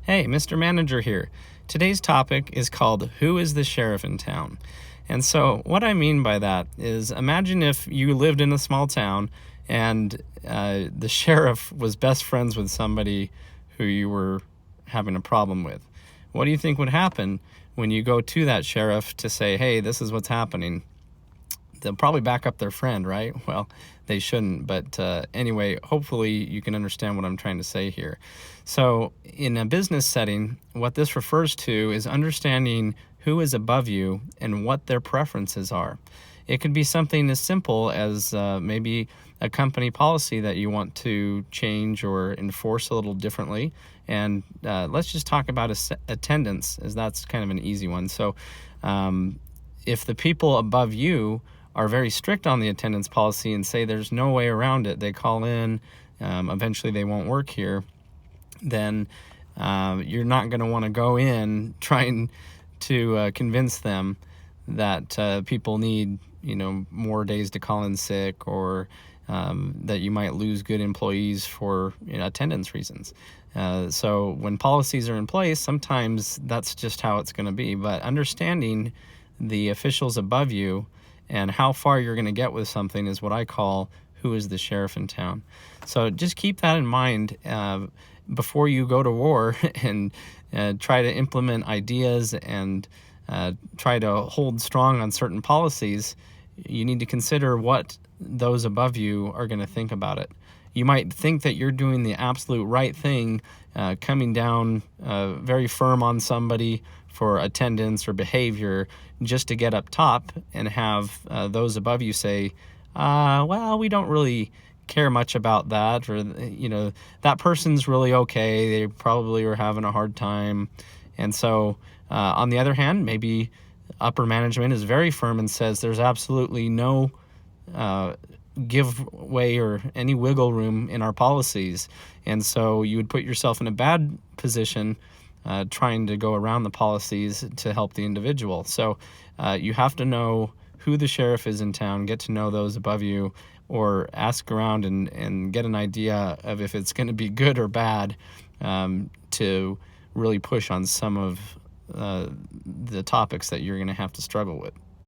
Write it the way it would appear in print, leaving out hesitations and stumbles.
Hey, Mr. Manager here. Today's topic is called Who is the Sheriff in Town? And so, what I mean by that is imagine if you lived in a small town and the sheriff was best friends with somebody who you were having a problem with. What do you think would happen when you go to that sheriff to say, hey, this is what's happening? They'll probably back up their friend, right? Well, they shouldn't. But anyway, hopefully you can understand what I'm trying to say here. So, in a business setting, what this refers to is understanding who is above you and what their preferences are. It could be something as simple as maybe a company policy that you want to change or enforce a little differently. And let's just talk about attendance, as that's kind of an easy one. So, if the people above you are very strict on the attendance policy and say there's no way around it, they call in, eventually they won't work here, then you're not going to want to go in trying to convince them that people need, more days to call in sick, or that you might lose good employees for attendance reasons. So when policies are in place, sometimes that's just how it's going to be. But understanding the officials above you and how far you're going to get with something is what I call who is the sheriff in town. So just keep that in mind before you go to war and try to implement ideas and try to hold strong on certain policies. You need to consider what those above you are going to think about it. You might think that you're doing the absolute right thing, coming down very firm on somebody for attendance or behavior just to get up top, and have those above you say, well, we don't really care much about that, or that person's really okay, they probably are having a hard time. And so on the other hand, maybe upper management is very firm and says there's absolutely no give way or any wiggle room in our policies. And so you would put yourself in a bad position trying to go around the policies to help the individual. So you have to know who the sheriff is in town, get to know those above you, or ask around and get an idea of if it's going to be good or bad, to really push on some of the topics that you're going to have to struggle with.